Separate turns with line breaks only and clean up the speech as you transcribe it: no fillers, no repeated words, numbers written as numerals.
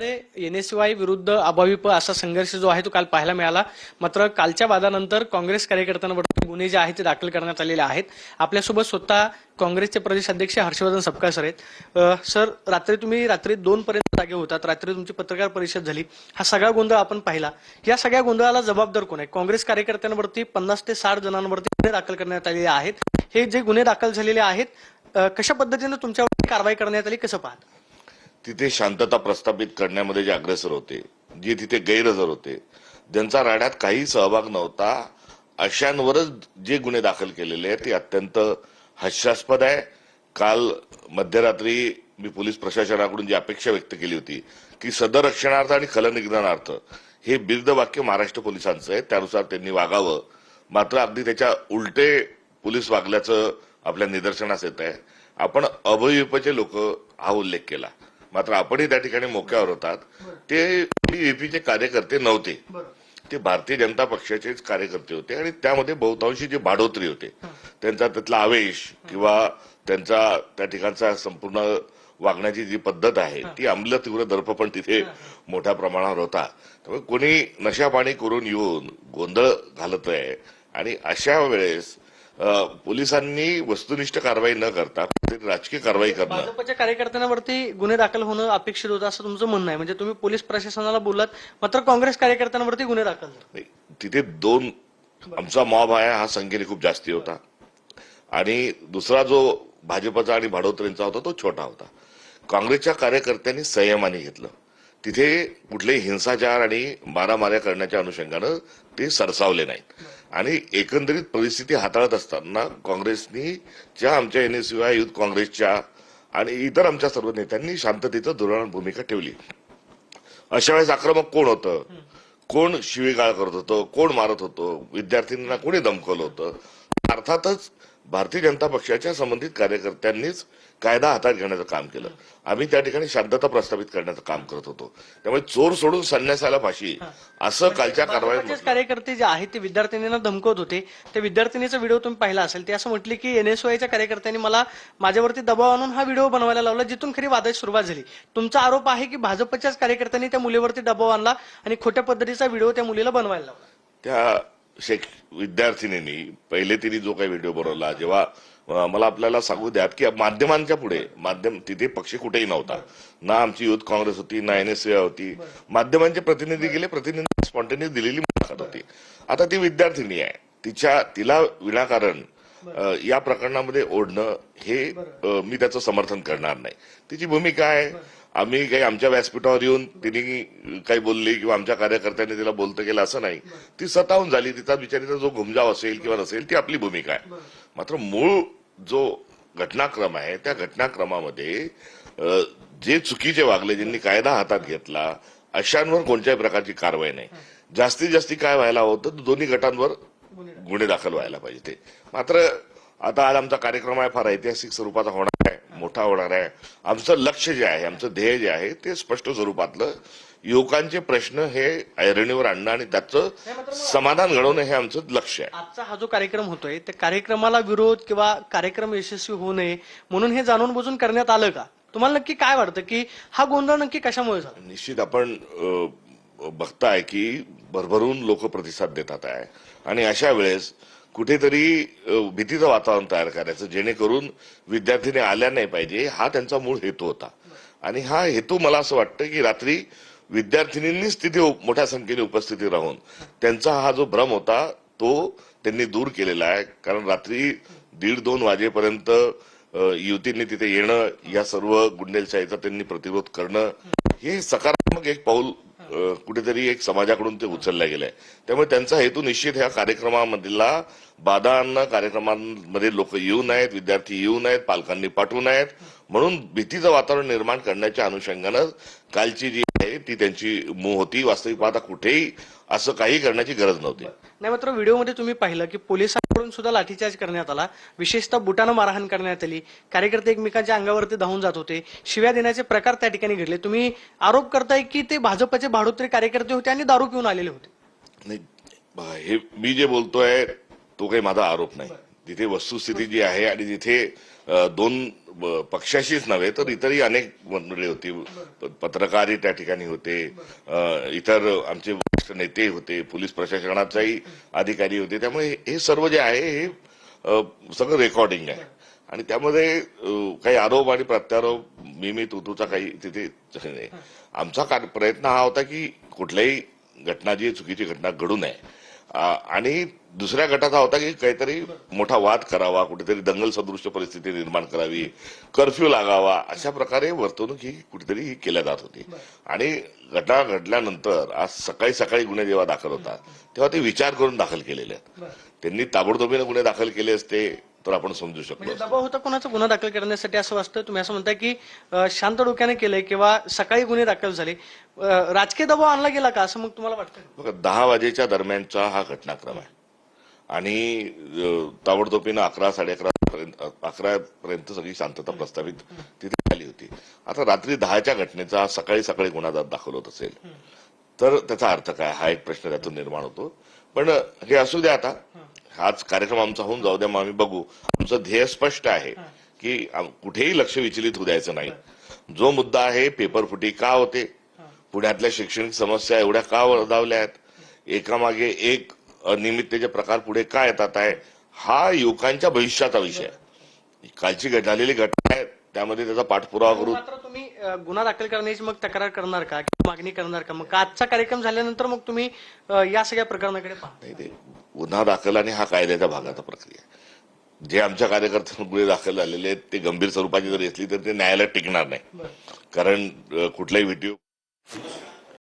एनएसवाय विरुद्ध अभाविप असा संघर्ष जो आहे तो काल पाहायला मिळाला. मात्र कालच्या वादानंतर काँग्रेस कार्यकर्त्यांवर गुन्हे जे आहेत ते दाखल करण्यात आलेले आहेत. आपल्यासोबत स्वतः काँग्रेसचे प्रदेश अध्यक्ष हर्षवर्धन सपकाळ आहेत. सर, रात्री 2 पर्यंत जागे होतात. रात्री तुमची पत्रकार परिषद झाली. हा सगळा गोंधळ आपण पाहिला. या सगळ्या गोंधळाला जबाबदार कोण आहे? काँग्रेस कार्यकर्त्यांवरती 50 ते 60 जणांवरती गुन्हे दाखल करण्यात आलेले आहेत. हे जे गुन्हे दाखल झालेले आहेत कशा पद्धतीने तुमच्यावर कारवाई करण्यात आली, कसं पाहता?
तिथे शांतता प्रस्थापित करण्यामध्ये जे अग्रेसर होते, जे तिथे गैरहजर होते, ज्यांचा राड्यात काही सहभाग नव्हता, अशांवरच जे गुन्हे दाखल केलेले आहेत ते अत्यंत हास्यास्पद आहे. काल मध्यरात्री मी पोलीस प्रशासनाकडून जी अपेक्षा व्यक्त केली होती की सदरक्षणार्थ आणि खलनिग्रहणार्थ हे बिर्द वाक्य महाराष्ट्र पोलिसांचं आहे, त्यानुसार त्यांनी वागावं. मात्र अगदी त्याच्या उलटे पोलीस वागल्याचं आपल्या निदर्शनास येत आहे. आपण अभाविपचे लोक हा उल्लेख केला, मात्र आपणही त्या ठिकाणी मोक्यावर होतात. ते एबीवीपीचे कार्यकर्ते नव्हते, ते भारतीय जनता पक्षाचेच कार्यकर्ते होते आणि त्यामध्ये बहुतांशी जे भाडोत्री होते त्यांचा त्यातला आवेश किंवा त्यांचा त्या ठिकाणचा संपूर्ण वागण्याची जी पद्धत आहे ती आम्ल तीव्र दर्प पण तिथे मोठ्या प्रमाणावर होता. त्यामुळे कोणी नशापाणी करून येऊन गोंधळ घालत आहे आणि अशा वेळेस पोलिसांनी वस्तुनिष्ठ कारवाई न करता राजकीय कारवाई करणं.
भाजपच्या कार्यकर्त्यांवरती गुन्हे दाखल होणं अपेक्षित होतं असं तुमचं म्हणणं आहे? म्हणजे तुम्ही पोलीस प्रशासनाला बोललात, मात्र काँग्रेस कार्यकर्त्यांवरती गुन्हे दाखल झाले.
तिथे 2 आमचा मॉब आहे हा संख्येने खूप जास्ती होता आणि दुसरा जो भाजपचा आणि भाडोत्रेंचा होता तो छोटा होता. काँग्रेसच्या कार्यकर्त्यांनी संयमाने घेतलं. तिथे कुठलेही हिंसाचार आणि मारामाऱ्या करण्याच्या अनुषंगानं ते सरसावले नाहीत आणि एकंदरीत परिस्थिती हाताळत असताना काँग्रेसनी आमच्या एनएसयूआय युथ काँग्रेसच्या आणि इतर आमच्या सर्व नेत्यांनी शांततेचं धोरण भूमिका ठेवली. अशा वेळेस आक्रमक कोण होतं, कोण शिवीगाळ करत होतं, कोण मारत होतं, विद्यार्थ्यांना कोणी दमकवलं होतं? अर्थातच भारतीय जनता पक्षाच्या संबंधित कार्यकर्त्यांनीच कायदा हातात घेण्याचं काम केलं. आम्ही त्या ठिकाणी शांतता प्रस्थापित करण्याचं काम करत होतो. त्यामुळे चोर सोडून संन्यासाला फाशी असं कालच्या कारवाईत
कार्यकर्ते जे आहेत ते विद्यार्थिनींना धमकवत होते. त्या विद्यार्थिनीचा व्हिडिओ तुम्ही पाहिला असेल. ते असं म्हटले की एनएसवायच्या कार्यकर्त्यांनी माझ्यावरती दबाव आणून हा व्हिडिओ बनवायला लावला, जिथून खरी वादाची सुरुवात झाली. तुमचा आरोप आहे की भाजपच्याच कार्यकर्त्यांनी त्या मुलीवरती दबाव आणला आणि खोट्या पद्धतीचा व्हिडिओ त्या मुलीला बनवायला लावला.
त्या विद्यार्थिनींनी पहिले तिने जो काही व्हिडिओ बनवला, जेव्हा मला आपल्याला सांगू द्यात की माध्यमांच्या पुढे तिथे पक्ष कुठेही नव्हता, ना आमची युथ काँग्रेस होती ना एनएसयूआय होती. माध्यमांचे प्रतिनिधी गेले, प्रतिनिधी स्पॉन्टेनियस दिलेली मुलाखत होती. आता ती विद्यार्थिनी आहे, तिला विनाकारण या प्रकरणामध्ये ओढणं हे मी त्याचं समर्थन करणार नाही. तिची भूमिका आहे. आम्ही काही आमच्या व्यासपीठावर येऊन तिने काही बोलली किंवा आमच्या कार्यकर्त्यांनी तिला बोलतं गेलं असं नाही. ती स्वतःहून झाली. तिचा बिचारीचा जो घुमजाव असेल किंवा नसेल ती आपली भूमिका आहे. मात्र मूळ जो घटनाक्रम आहे त्या घटनाक्रमामध्ये जे चुकीचे वागले, ज्यांनी कायदा हातात घेतला, अशांवर कोणत्याही प्रकारची कारवाई नाही. जास्तीत जास्ती काय व्हायला होतं, दोन्ही गटांवर गुन्हे दाखल व्हायला पाहिजे. ते मात्र आता आज आमचा कार्यक्रम आहे, फार ऐतिहासिक स्वरूपाचा होणार आहे, मोठा होणार आहे. आमचं लक्ष जे आहे, आमचं ध्येय जे आहे ते स्पष्ट स्वरूपातलं युवकांचे प्रश्न हे ऐरणीवर आणणं आणि त्याचं समाधान घडवणं हे आमचं लक्ष आहे.
आजचा हा जो कार्यक्रम होतोय त्या कार्यक्रमाला विरोध किंवा कार्यक्रम यशस्वी होऊ नये म्हणून हे जाणून बुजून करण्यात आलं का? तुम्हाला नक्की काय वाटतं की हा गोंधळ नक्की कशामुळे झाला?
निश्चित आपण बघताय की भरभरून लोक प्रतिसाद देतात आहे आणि अशा वेळेस कुठेतरी भीतीचं वातावरण तयार करायचं जेणेकरून विद्यार्थ्यांनी आल्या नाही पाहिजे, हा त्यांचा मूळ हेतू होता. आणि हा हेतू मला असं वाटतं की रात्री विद्यार्थिनींनीच तिथे मोठ्या संख्येने उपस्थिती राहून त्यांचा हा जो भ्रम होता तो त्यांनी दूर केलेला आहे. कारण रात्री 1:30-2 वाजेपर्यंत युवतींनी तिथे येणं, या सर्व गुंडेलशाहीचा त्यांनी प्रतिरोध करणं हे सकारात्मक एक पाऊल कुठेतरी एक समाजाकडून ते उचलल्या गेलंय. त्यामुळे त्यांचा हेतू निश्चित ह्या कार्यक्रमामधला बाधा आणणं, कार्यक्रमांमध्ये लोक येऊ नयेत, विद्यार्थी येऊ नयेत, पालकांनी पाठवू नयेत म्हणून भीतीचं वातावरण निर्माण करण्याच्या अनुषंगानं कालची जी आहे ती त्यांची मूळ होती. वास्तविक पाहता कुठेही असं काही करण्याची गरज नव्हती.
नाही, मात्र व्हिडिओमध्ये तुम्ही पाहिलं की पोलिसांकडून सुद्धा लाठीचार्ज करण्यात आला, विशेषतः बुटानं मारहाण करण्यात आली, कार्यकर्ते एकमेकांच्या अंगावरती धावून जात होते, शिव्या देण्याचे प्रकार त्या ठिकाणी घडले. तुम्ही आरोप करताय की ते भाजपचे भाडोत्री कार्यकर्ते होते आणि दारू पिऊन आलेले होते.
नाही, हे मी जे बोलतोय तो काही माझा आरोप नाही. तिथे वस्तुस्थिती जी आहे आणि तिथे दोन पक्षाशीच नव्हे तर इतरही अनेक मंडळी होती, पत्रकारही त्या ठिकाणी होते, इतर आमचे वरिष्ठ नेते होते, पोलीस प्रशासनाचाही अधिकारी होते. त्यामुळे हे सर्व जे आहे हे सगळं रेकॉर्डिंग आहे आणि त्यामध्ये काही आरोप आणि प्रत्यारोप मी तुतूचा काही तिथे नाही. आमचा प्रयत्न हा होता की कुठल्याही घटना जी चुकीची घटना घडू नये आणि दुसऱ्या गटाचा होता की काहीतरी मोठा वाद करावा, कुठेतरी दंगल सदृश्य परिस्थिती निर्माण करावी, कर्फ्यू लागावा, अशा प्रकारे वर्तवणूक ही कुठेतरी केल्या जात होती. आणि घटना घडल्यानंतर आज सकाळी सकाळी गुन्हे जेव्हा दाखल होतात तेव्हा ते विचार करून दाखल केलेले आहेत. त्यांनी ताबडतोबीने गुन्हे दाखल केले असते तर आपण समजू शकतो.
म्हणजे दबाव होता कोणाचा गुन्हा दाखल करण्यासाठी असं वाटतं? तुम्ही असं म्हणताय की शांत डोक्याने केलंय किंवा सकाळी गुन्हे दाखल झाले, राजकीय दबाव आणला गेला का असं मग तुम्हाला वाटतं?
बघा, 10 वाजेच्या दरम्यानचा हा घटनाक्रम आहे आणि ताबडतोबीनं 11 पर्यंत सगळी शांतता प्रस्थापित तिथे झाली होती. आता रात्री 10च्या घटनेचा सकाळी सकाळी गुन्हा दाखल होत असेल तर त्याचा अर्थ काय, हा एक प्रश्न त्यातून निर्माण होतो. पण हे असू द्या, आता हाच कार्यक्रम आमचा होऊन जाऊ द्या, मग आम्ही बघू. आमचं ध्येय स्पष्ट आहे की कुठेही लक्ष विचलित होऊ द्यायचं नाही. जो मुद्दा आहे, पेपरफुटी का होते, पुण्यातल्या शैक्षणिक समस्या एवढ्या का वर्धावल्या आहेत, एकामागे एक अनियमिततेचे प्रकार पुढे का येतात आहे, हा युवकांच्या भविष्याचा विषय आहे. कालची झालेली घटना आहे त्यामध्ये त्याचा पाठपुरावा करू.
मात्र तुम्ही गुन्हा दाखल करण्याची मग तक्रार करणार का किंवा मागणी करणार का? मग आजचा कार्यक्रम झाल्यानंतर मग तुम्ही या सगळ्या प्रकरणाकडे पाहता?
नाही, ते गुन्हा दाखल आणि हा कायद्याच्या भागाचा प्रक्रिया आहे. जे आमच्या कार्यकर्त्यांना गुन्हे दाखल झालेले आहेत ते गंभीर स्वरूपाची जर असली तर ते न्यायालयात टिकणार नाही. कारण कुठलाही व्हिडिओ